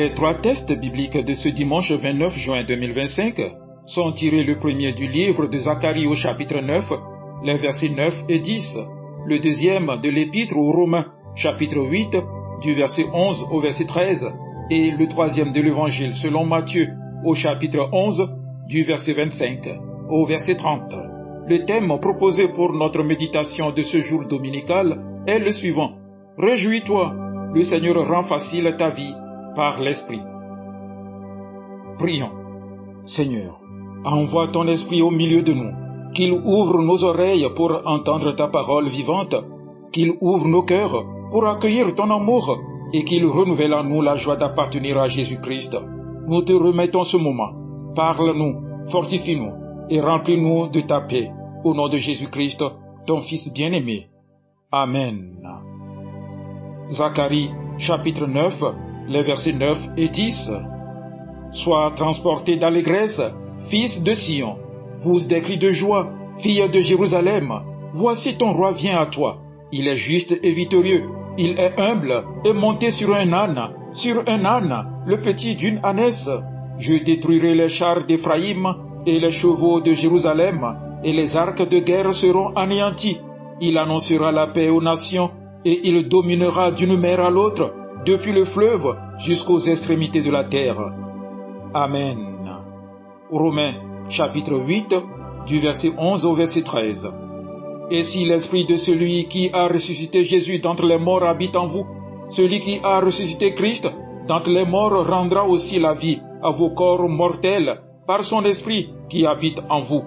Les trois textes bibliques de ce dimanche 29 juin 2025 sont tirés le premier du livre de Zacharie au chapitre 9, les versets 9 et 10, le deuxième de l'épître aux Romains, chapitre 8, du verset 11 au verset 13, et le troisième de l'évangile selon Matthieu au chapitre 11, du verset 25 au verset 30. Le thème proposé pour notre méditation de ce jour dominical est le suivant. Réjouis-toi, le Seigneur rend facile ta vie par l'Esprit. Prions. Seigneur, envoie ton Esprit au milieu de nous, qu'il ouvre nos oreilles pour entendre ta parole vivante, qu'il ouvre nos cœurs pour accueillir ton amour et qu'il renouvelle en nous la joie d'appartenir à Jésus-Christ. Nous te remettons ce moment. Parle-nous, fortifie-nous et remplis-nous de ta paix. Au nom de Jésus-Christ, ton Fils bien-aimé. Amen. Zacharie, chapitre 9, les versets 9 et 10. Sois transporté d'allégresse, fils de Sion. Pousse des cris de joie, fille de Jérusalem. Voici ton roi vient à toi. Il est juste et victorieux. Il est humble et monté sur un âne, le petit d'une ânesse. Je détruirai les chars d'Éphraïm et les chevaux de Jérusalem, et les arcs de guerre seront anéantis. Il annoncera la paix aux nations, et il dominera d'une mer à l'autre, depuis le fleuve jusqu'aux extrémités de la terre. Amen. Romains, chapitre 8, du verset 11 au verset 13. Et si l'esprit de celui qui a ressuscité Jésus d'entre les morts habite en vous, celui qui a ressuscité Christ d'entre les morts rendra aussi la vie à vos corps mortels par son esprit qui habite en vous.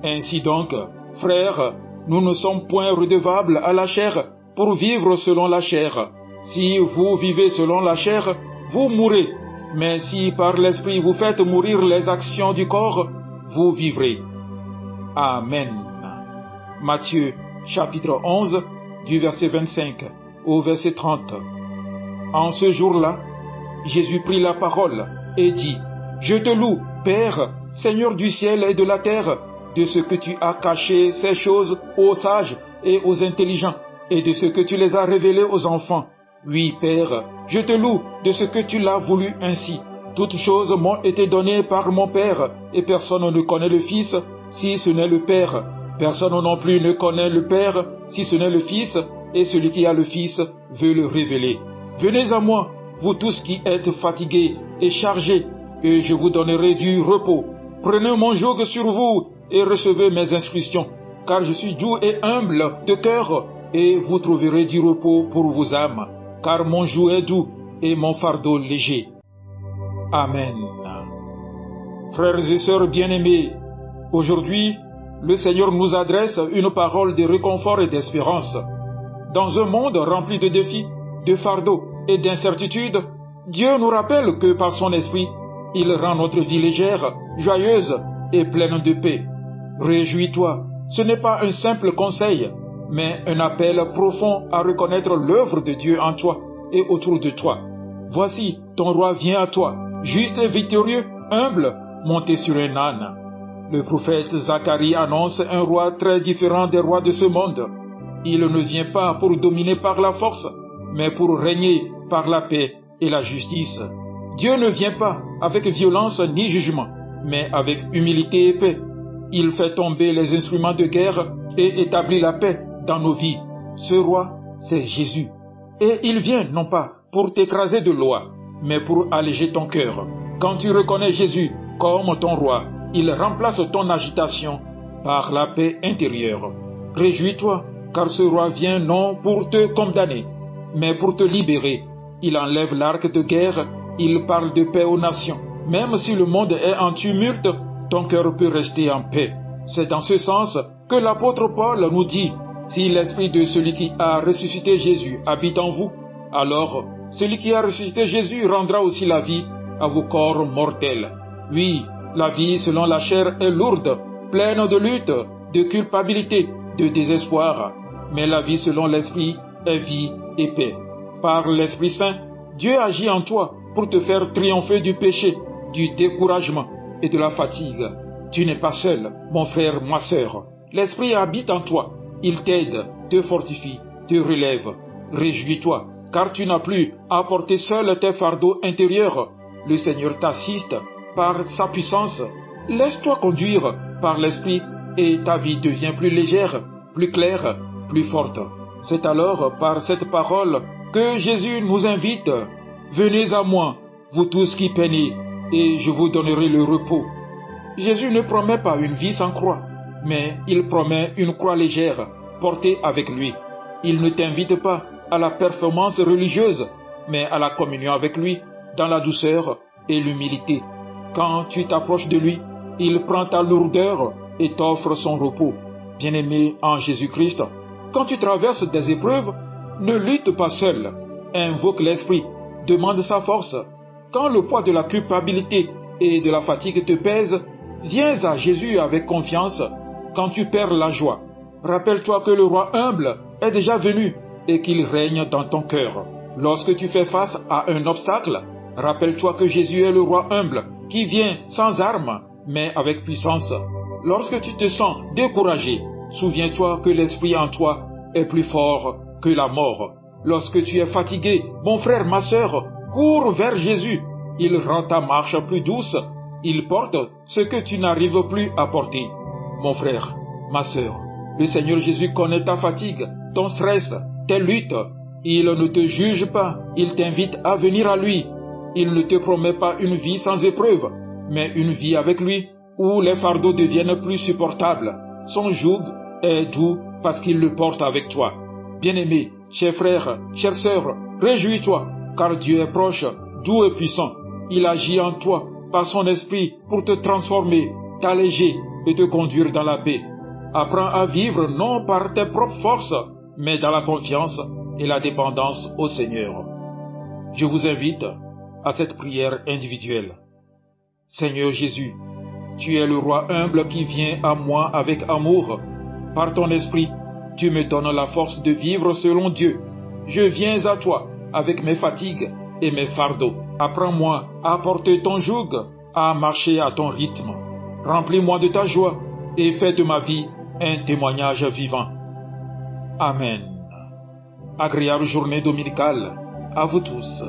Ainsi donc, frères, nous ne sommes point redevables à la chair pour vivre selon la chair. Si vous vivez selon la chair, vous mourrez. Mais si par l'esprit vous faites mourir les actions du corps, vous vivrez. Amen. Matthieu, chapitre 11, du verset 25 au verset 30. En ce jour-là, Jésus prit la parole et dit, « Je te loue, Père, Seigneur du ciel et de la terre, de ce que tu as caché ces choses aux sages et aux intelligents, et de ce que tu les as révélées aux enfants. Oui, Père, je te loue de ce que tu l'as voulu ainsi. Toutes choses m'ont été données par mon Père, et personne ne connaît le Fils, si ce n'est le Père. Personne non plus ne connaît le Père, si ce n'est le Fils, et celui qui a le Fils veut le révéler. Venez à moi, vous tous qui êtes fatigués et chargés, et je vous donnerai du repos. Prenez mon joug sur vous et recevez mes instructions, car je suis doux et humble de cœur, et vous trouverez du repos pour vos âmes, car mon joug est doux et mon fardeau léger. Amen. Frères et sœurs bien-aimés, aujourd'hui, le Seigneur nous adresse une parole de réconfort et d'espérance. Dans un monde rempli de défis, de fardeaux et d'incertitudes, Dieu nous rappelle que par son esprit, il rend notre vie légère, joyeuse et pleine de paix. Réjouis-toi, ce n'est pas un simple conseil, mais un appel profond à reconnaître l'œuvre de Dieu en toi et autour de toi. Voici, ton roi vient à toi, juste et victorieux, humble, monté sur un âne. Le prophète Zacharie annonce un roi très différent des rois de ce monde. Il ne vient pas pour dominer par la force, mais pour régner par la paix et la justice. Dieu ne vient pas avec violence ni jugement, mais avec humilité et paix. Il fait tomber les instruments de guerre et établit la paix dans nos vies. Ce roi, c'est Jésus. Et il vient non pas pour t'écraser de loi, mais pour alléger ton cœur. Quand tu reconnais Jésus comme ton roi, il remplace ton agitation par la paix intérieure. Réjouis-toi, car ce roi vient non pour te condamner, mais pour te libérer. Il enlève l'arc de guerre, il parle de paix aux nations. Même si le monde est en tumulte, ton cœur peut rester en paix. C'est dans ce sens que l'apôtre Paul nous dit, si l'esprit de celui qui a ressuscité Jésus habite en vous, alors celui qui a ressuscité Jésus rendra aussi la vie à vos corps mortels. Oui, la vie selon la chair est lourde, pleine de luttes, de culpabilité, de désespoir. Mais la vie selon l'esprit est vie et paix. Par l'Esprit Saint, Dieu agit en toi pour te faire triompher du péché, du découragement et de la fatigue. Tu n'es pas seul, mon frère, ma sœur. L'Esprit habite en toi. Il t'aide, te fortifie, te relève. Réjouis-toi, car tu n'as plus à porter seul tes fardeaux intérieurs, Le Seigneur t'assiste par sa puissance. Laisse-toi conduire par l'Esprit et ta vie devient plus légère, plus claire, plus forte. C'est alors par cette parole que Jésus nous invite. Venez à moi, vous tous qui peinez, et je vous donnerai le repos. Jésus ne promet pas une vie sans croix, mais il promet une croix légère, portée avec lui. Il ne t'invite pas à la performance religieuse, mais à la communion avec lui, dans la douceur et l'humilité. Quand tu t'approches de lui, il prend ta lourdeur et t'offre son repos. Bien-aimé en Jésus-Christ, quand tu traverses des épreuves, ne lutte pas seul. Invoque l'Esprit, demande sa force. Quand le poids de la culpabilité et de la fatigue te pèse, viens à Jésus avec confiance. Quand tu perds la joie, rappelle-toi que le roi humble est déjà venu et qu'il règne dans ton cœur. Lorsque tu fais face à un obstacle, rappelle-toi que Jésus est le roi humble qui vient sans armes, mais avec puissance. Lorsque tu te sens découragé, souviens-toi que l'esprit en toi est plus fort que la mort. Lorsque tu es fatigué, mon frère, ma sœur, cours vers Jésus. Il rend ta marche plus douce. Il porte ce que tu n'arrives plus à porter. Mon frère, ma sœur, le Seigneur Jésus connaît ta fatigue, ton stress, tes luttes. Il ne te juge pas, il t'invite à venir à lui. Il ne te promet pas une vie sans épreuve, mais une vie avec lui, où les fardeaux deviennent plus supportables. Son joug est doux parce qu'il le porte avec toi. Bien-aimé, cher frère, chère sœur, réjouis-toi, car Dieu est proche, doux et puissant. Il agit en toi par son esprit pour te transformer, t'alléger et te conduire dans la paix. Apprends à vivre non par tes propres forces, mais dans la confiance et la dépendance au Seigneur. Je vous invite à cette prière individuelle. Seigneur Jésus, tu es le roi humble qui vient à moi avec amour. Par ton esprit, tu me donnes la force de vivre selon Dieu. Je viens à toi avec mes fatigues et mes fardeaux. Apprends-moi à porter ton joug, à marcher à ton rythme. Remplis-moi de ta joie et fais de ma vie un témoignage vivant. Amen. Agréable journée dominicale à vous tous.